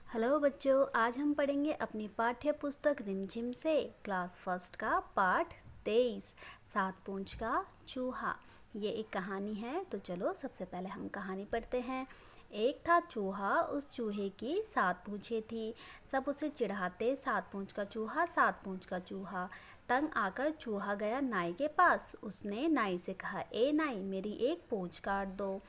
Hello बच्चों, आज हम पढ़ेंगे अपनी पाठ्य पुस्तक रिमझिम से क्लास फर्स्ट का पाठ 23 सात पूंछ का चूहा। ये एक कहानी है, तो चलो सबसे पहले हम कहानी पढ़ते हैं। एक था चूहा, उस चूहे की सात पूंछें थी। सब उसे चिढ़ाते, सात पूंछ का चूहा, सात पूंछ का चूहा। तंग आकर चूहा गया नाई के पास। उसने नाई से कहा, ए नाई, मेरी एक पूंछ काट दो।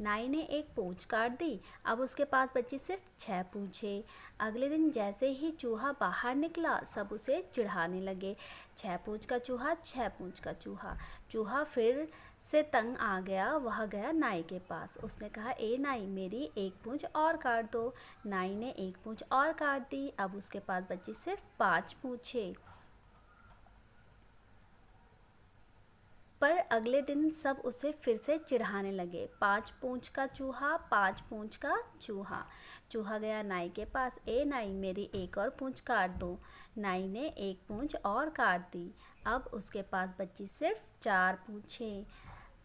नाई ने एक पूंछ काट दी। अब उसके पास बची सिर्फ 6 पूंछें। अगले दिन जैसे ही चूहा बाहर निकला, सब उसे चिढ़ाने लगे। 6 पूंछ का चूहा, 6 पूंछ का चूहा। चूहा फिर से तंग आ गया। वह गया नाई के पास। उसने कहा, ए नाई, मेरी एक पूंछ और काट दो। नाई ने एक पूंछ और काट दी। अब उसके पास बची सिर्फ 5 पूंछें। पर अगले दिन सब उसे फिर से चिढ़ाने लगे। 5 पूंछ का चूहा, 5 पूंछ का चूहा। चूहा गया नाई के पास। ए नाई, मेरी एक और पूंछ काट दो। नाई ने एक पूंछ और काट दी। अब उसके पास बची सिर्फ 4 पूंछें।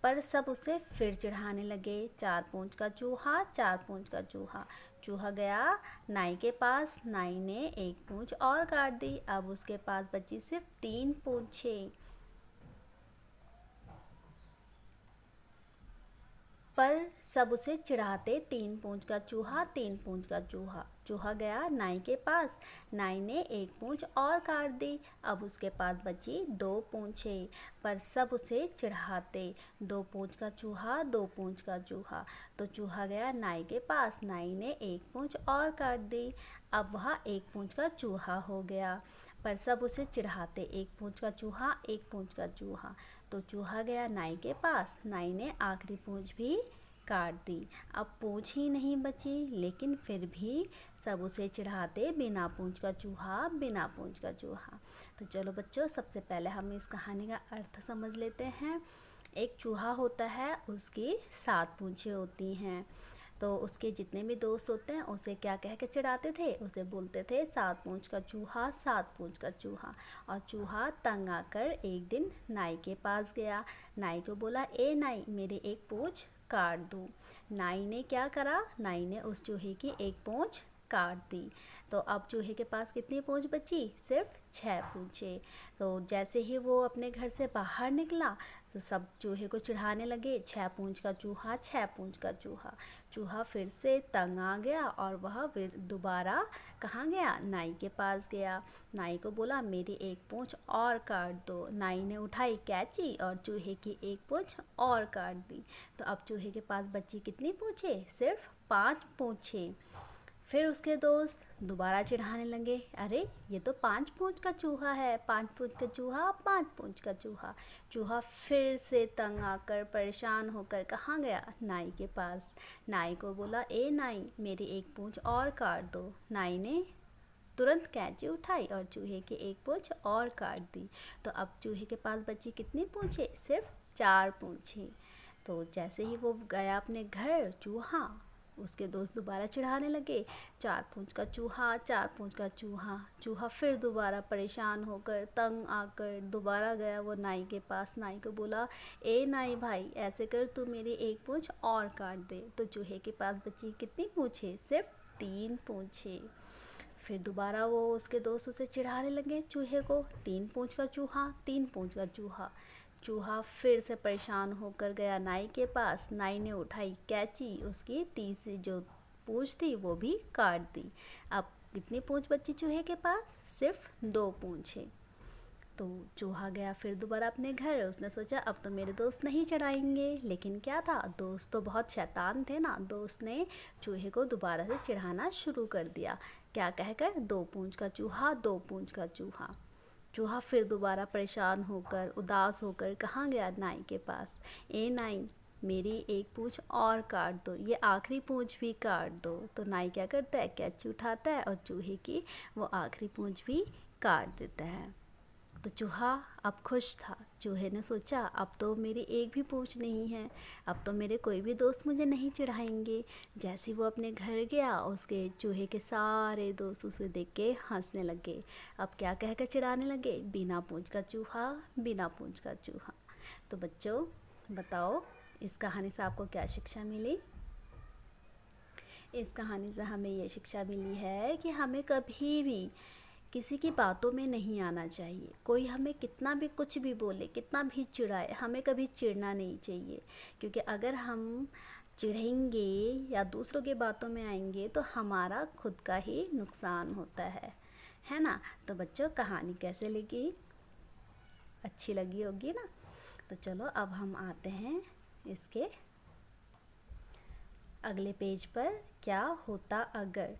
पर सब उसे फिर चिढ़ाने लगे। 4 पूंछ का चूहा, 4 पूंछ का चूहा। चूहा गया नाई के पास। नाई ने एक पूंछ और काट दी। अब उसके पास बची सिर्फ 3 पूंछें। पर सब उसे चिढ़ाते। 3 पूंछ का चूहा, 3 पूंछ का चूहा। चूहा गया नाई के पास। नाई ने एक पूंछ और काट दी। अब उसके पास बची 2 पूंछें। पर सब उसे चिढ़ाते। 2 पूंछ का चूहा, 2 पूंछ का चूहा। तो चूहा गया नाई के पास। नाई ने एक पूंछ और काट दी। अब वह 1 पूंछ का चूहा हो गया। पर सब उसे चिढ़ाते। 1 पूंछ का चूहा, 1 पूंछ का चूहा। तो चूहा गया नाई के पास। नाई ने आखिरी पूंछ भी काट दी। अब पूंछ ही नहीं बची, लेकिन फिर भी सब उसे चिढ़ाते। बिना पूंछ का चूहा, बिना पूंछ का चूहा। तो चलो बच्चों, सबसे पहले हम इस कहानी का अर्थ समझ लेते हैं। एक चूहा होता है, उसकी 7 पूंछें होती हैं। तो उसके जितने भी दोस्त होते हैं, उसे क्या कह के चिढ़ाते थे? उसे बोलते थे 7 पूंछ का चूहा, 7 पूंछ का चूहा। और चूहा तंग आकर एक दिन नाई के पास गया। नाई को बोला, ए नाई, मेरी एक पूंछ काट दो। नाई ने क्या करा? नाई ने उस चूहे की एक पूंछ काट दी। तो अब चूहे के पास कितनी पूंछ बची? सिर्फ 6 पूंछें। तो जैसे ही वो अपने घर से बाहर निकला, तो सब चूहे को चिढ़ाने लगे, 6 पूंछ का चूहा, 6 पूंछ का चूहा। चूहा फिर से तंग आ गया और वह फिर दोबारा कहाँ गया? नाई के पास गया। नाई को बोला, मेरी एक पूंछ और काट दो। नाई ने उठाई कैंची और चूहे की एक पूंछ और काट दी। तो अब चूहे के पास बची कितनी पूंछें? सिर्फ 5 पूंछें। फिर उसके दोस्त दोबारा चिढ़ाने लगे, अरे ये तो 5 पूंछ का चूहा है, 5 पूंछ का चूहा, 5 पूंछ का चूहा। चूहा फिर से तंग आकर परेशान होकर कहाँ गया? नाई के पास। नाई को बोला, ए नाई, मेरी एक पूंछ और काट दो। नाई ने तुरंत कैंची उठाई और चूहे की एक पूंछ और काट दी। तो अब चूहे के पास बची कितनी पूंछें? सिर्फ 4 पूंछें। तो जैसे ही वो गया अपने घर, चूहा, उसके दोस्त दोबारा चिढ़ाने लगे, 4 पूंछ का चूहा, 4 पूंछ का चूहा। चूहा फिर दोबारा परेशान होकर तंग आकर दोबारा गया वो नाई के पास। नाई को बोला, ए नाई भाई, ऐसे कर, तू मेरी एक पूंछ और काट दे। तो चूहे के पास बची कितनी पूंछें? सिर्फ 3 पूंछें। फिर दोबारा वो उसके दोस्त उसे चिढ़ाने लगे, चूहे को, 3 पूंछ का चूहा, 3 पूंछ का चूहा। चूहा फिर से परेशान होकर गया नाई के पास। नाई ने उठाई कैंची, उसकी तीसरी जो पूंछ थी वो भी काट दी। अब कितनी पूंछ बची चूहे के पास? सिर्फ 2 पूंछें। तो चूहा गया फिर दोबारा अपने घर। उसने सोचा, अब तो मेरे दोस्त नहीं चढ़ाएंगे। लेकिन क्या था, दोस्त तो बहुत शैतान थे ना। दोस्त ने चूहे को दोबारा से चिढ़ाना शुरू कर दिया। क्या कहकर? 2 पूंछ का चूहा, 2 पूंछ का चूहा। चूहा फिर दोबारा परेशान होकर उदास होकर कहाँ गया? नाई के पास। ए नाई, मेरी एक पूंछ और काट दो, ये आखिरी पूंछ भी काट दो। तो नाई क्या करता है? कैंची उठाता है और चूहे की वो आखिरी पूंछ भी काट देता है। तो चूहा अब खुश था। चूहे ने सोचा, अब तो मेरी एक भी पूंछ नहीं है, अब तो मेरे कोई भी दोस्त मुझे नहीं चिढ़ाएंगे। जैसे ही वो अपने घर गया, उसके चूहे के सारे दोस्त उसे देख के हंसने लगे। अब क्या कहकर चिढ़ाने लगे? बिना पूंछ का चूहा, बिना पूंछ का चूहा। तो बच्चों, बताओ, इस कहानी से आपको क्या शिक्षा मिली? इस कहानी से हमें ये शिक्षा मिली है कि हमें कभी भी किसी की बातों में नहीं आना चाहिए। कोई हमें कितना भी कुछ भी बोले, कितना भी चिढ़ाए, हमें कभी चिढ़ना नहीं चाहिए, क्योंकि अगर हम चिढ़ेंगे या दूसरों की बातों में आएंगे तो हमारा खुद का ही नुकसान होता है ना। तो बच्चों, कहानी कैसे लगी? अच्छी लगी होगी ना। तो चलो अब हम आते हैं इसके अगले पेज पर। क्या होता अगर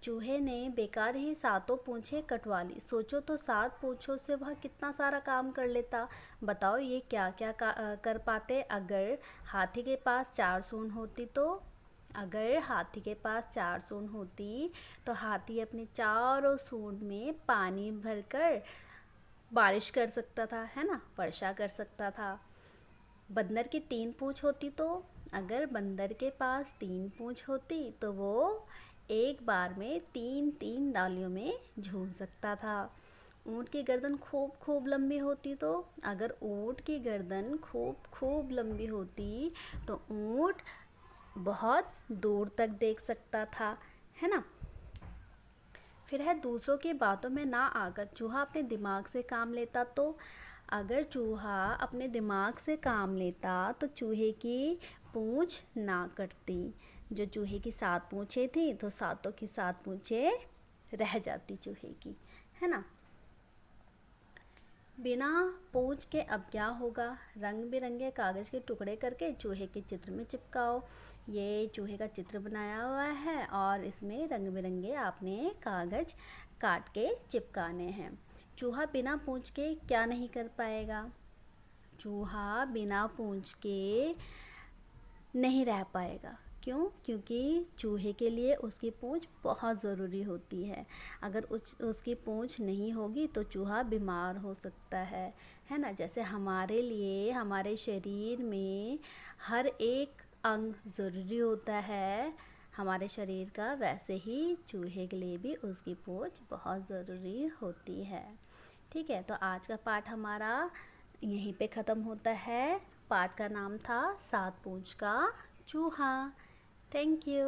चूहे ने बेकार ही सातों पूंछें कटवा ली। सोचो तो 7 पूंछों से वह कितना सारा काम कर लेता। बताओ ये क्या क्या कर पाते अगर हाथी के पास 4 सूंड होती तो। अगर हाथी के पास 4 सूंड होती तो हाथी अपने चारों सूंड में पानी भरकर बारिश कर सकता था, है ना, वर्षा कर सकता था। बंदर की 3 पूंछ होती तो। अगर बंदर के पास 3 पूंछ होती तो वो एक बार में 3 डालियों में झूल सकता था। ऊँट की गर्दन खूब खूब लंबी होती तो। अगर ऊँट की गर्दन खूब खूब लंबी होती तो ऊँट बहुत दूर तक देख सकता था, है ना। फिर है दूसरों की बातों में ना आकर चूहा अपने दिमाग से काम लेता तो। अगर चूहा अपने दिमाग से काम लेता तो चूहे की पूंछ ना कटती। जो चूहे की 7 पूंछें थी तो सातों की 7 पूंछें रह जाती चूहे की, है ना। बिना पूंछ के अब क्या होगा? रंग बिरंगे कागज़ के टुकड़े करके चूहे के चित्र में चिपकाओ। ये चूहे का चित्र बनाया हुआ है और इसमें रंग बिरंगे आपने कागज़ काट के चिपकाने हैं। चूहा बिना पूंछ के क्या नहीं कर पाएगा? चूहा बिना पूंछ के नहीं रह पाएगा। क्यों? क्योंकि चूहे के लिए उसकी पूंछ बहुत ज़रूरी होती है। अगर उसकी पूंछ नहीं होगी तो चूहा बीमार हो सकता है ना। जैसे हमारे लिए हमारे शरीर में हर एक अंग ज़रूरी होता है हमारे शरीर का, वैसे ही चूहे के लिए भी उसकी पूंछ बहुत ज़रूरी होती है। ठीक है, तो आज का पाठ हमारा यहीं पे ख़त्म होता है। पाठ का नाम था 7 पूंछ का चूहा। Thank you.